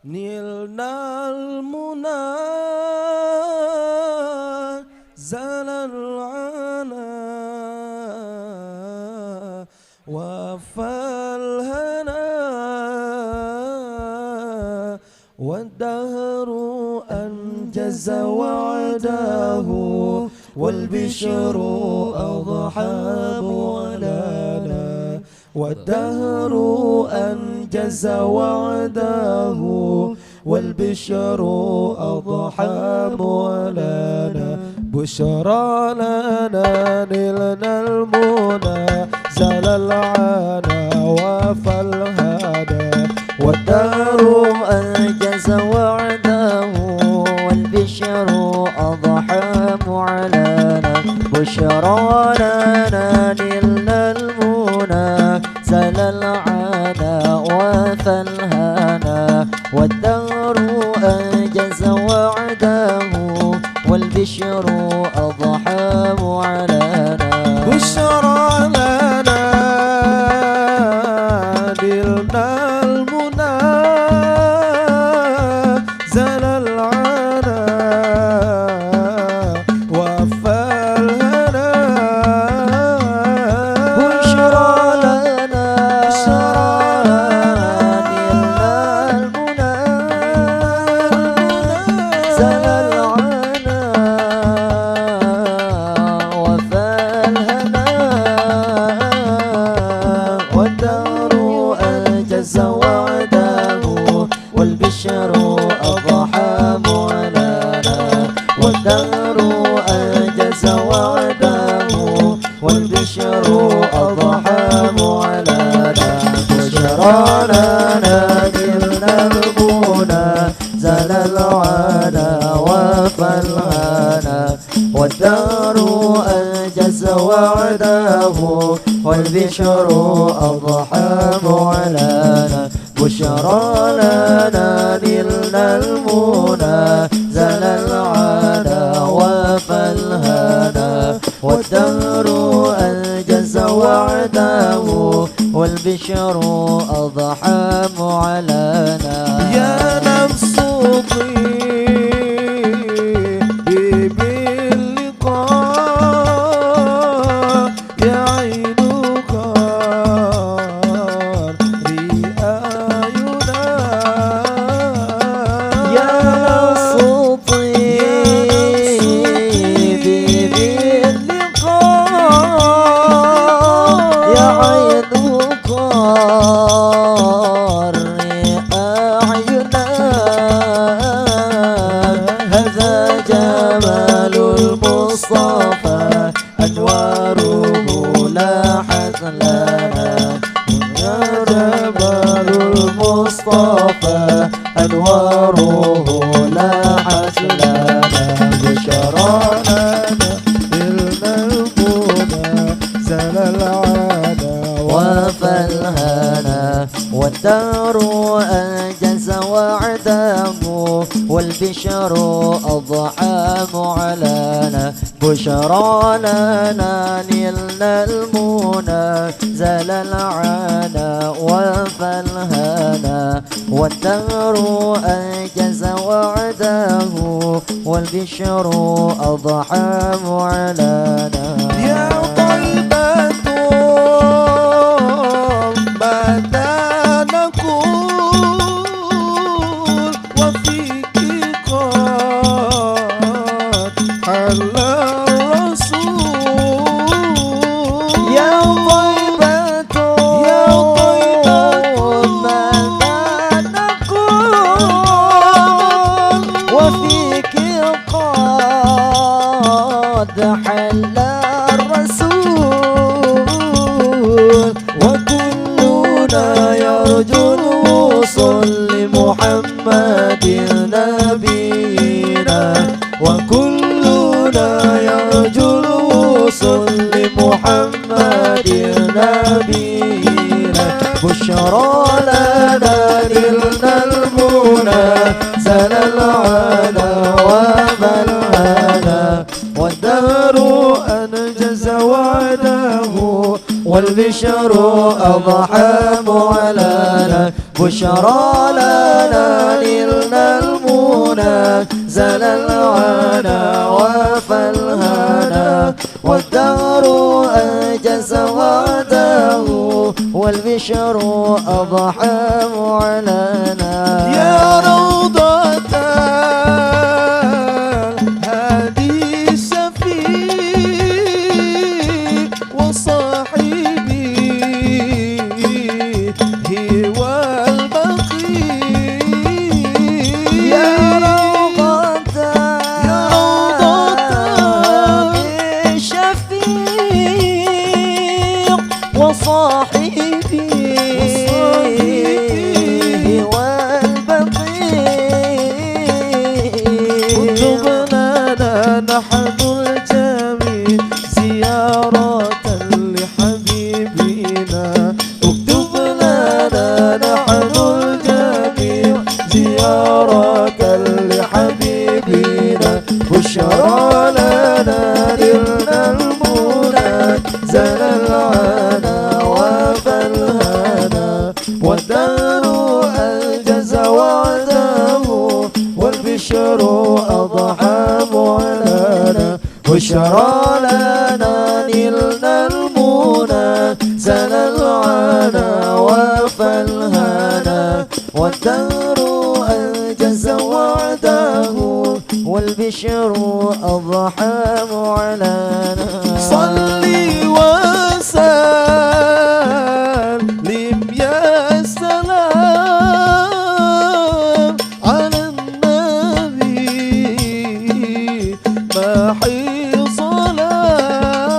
نلنا المنى زال العنا وفى الهنا والدهر أنجز وعده والبشر أضحى مولانا والدهر أنجز وعده والبشر أضحى مولانا بشرى لنا نلنا المنى زال العنا وفى الهنا والدهر أنجز وعده والبشر أضحى معلنا بشرى لنا نلنا المنى زال العنا وفى الهنا والدهر أنجز وعده والبشر أضحى معلنا بشرى لنا نلنا المنى زال العنا وفى الهنا بشرى لنا نلنا المنى زال العنا وفى الهنا والدهر أنجز وعده والبشر أضحى مولانا والدهر أنجز وعده والبشر أضحى مولانا بشرى لنا نلنا المنى زال العنا وفى الهنا والدهر أنجز وعده والبشر أضحى مولانا بشرى لنا نلنا المنى زال العنا وفى الهنا والدهر أنجز وعده والبشر أضحى معلنا يا نفس طيبي باللقاء يا عين قاري أعينا يا صوتي باللقاء يا عين قاري أعينا هذا جمال المصطفى أنواره لاحت لنا يا جمال المصطفى أنواره لاحت لنا بشرى لنا نلنا المنى زال العنا وفى الهنا والدهر أنجز وعده والبشر أضحى معلنا بشرى لنا نلنا المنى زال العنا وفى الهنا والدهر أنجز وعده والبشر أضحى معلنا يا طيبة متى نقول وفيك قد حل الرسول يا طيبة ماذا نقول وفيك قد حل الرسول وكلنا يرجو الوصول لمحمد نبينا وكلنا يرجو الوصول لمحمد نبينا بشرى لنا نلنا المنى زال العنا وفى الهنا والدهر أنجز وعده والبشر أضحى مولانا بشرى لنا نلنا المنى زل العنا وفى الهنا والدهر أنجز وعده والبشر أضحى معلنا يا روضة الهادي الشفيق وصاحبي هو البقيع يا روضة الشفيق وصاحبي اكتب لنا نحن الجميع زيارة لحبيبنا اكتب لنا نحن الجميع زيارة لحبيبنا بشرى لنا نلنا المنى زل العنا وفى الهنا والدار أنجز وعده والبشر أضحى معلنا بشرى لنا نلنا المنى زل العنا وفى الهنا والدار أنجز وعده والبشر أضحى معلنا صلي وسلم يا سلام على النبي محي صلاة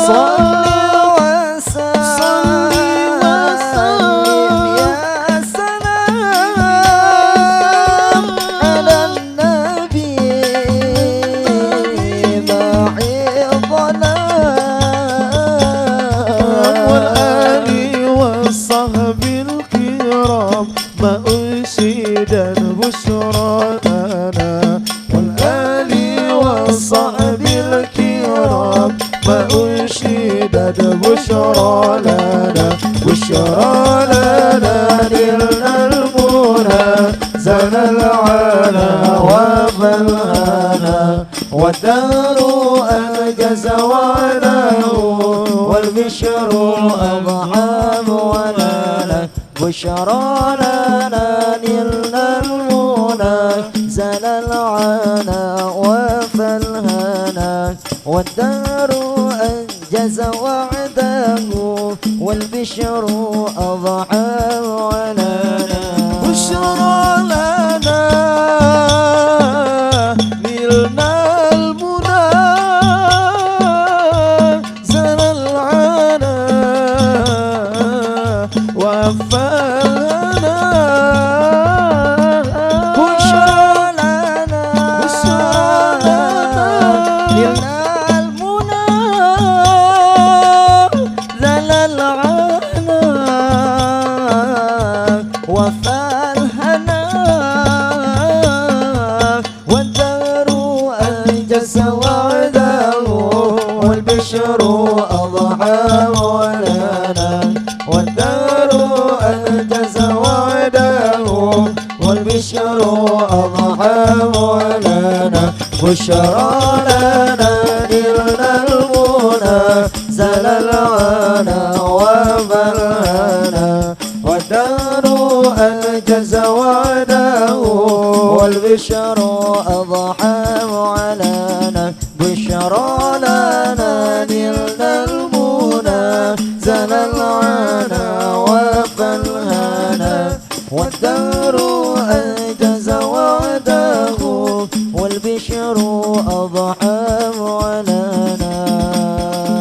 صلي وسلم يا سلام على النبي معي ظلام والآل والصحب الكرام ما أنشدا بشرى لنا والآل والصحب الكرام ما أنشدت بشرى لنا بشرى لنا نلنا المنى زل العنا وفى الهنا والدار أنجز وعده والبشر أضحى معلنا بشرى لنا نلنا المنى زل العنا وفى الهنا والدار أنجز وعده والبشر أضحى معلنا بشرى لنا نلنا المنى زل العنا وفى الهنا بشرى لنا نلنا المنى زل العنا وفى الهنا والدار أنجز وعده والبشر أضحى معلنا والدار أنجز وعده والبشر أضحى معلنا بشرى لنا نلنا المنى زل العنا وفى الهنا والدار أنجز وعده والبشر أضحى معلنا بشرى لنا نلنا المنى زل العنا وفى الهنا والدار أنجز وعده والبشر أضحى معلنا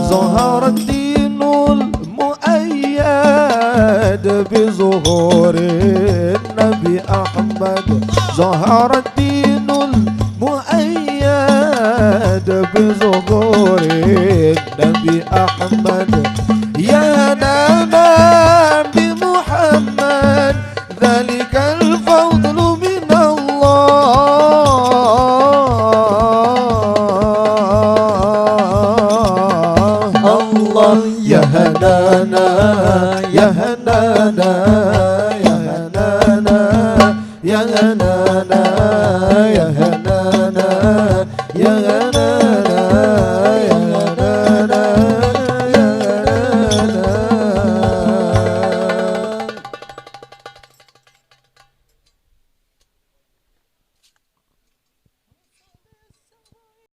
ظهر الدين المؤيد بظهور النبي أحمد ظهر الدين المؤيد بظهور النبي أحمد يا نانا بمحمد ذلك الفضل من الله الله يا هنانا يا هنانا حنانا يا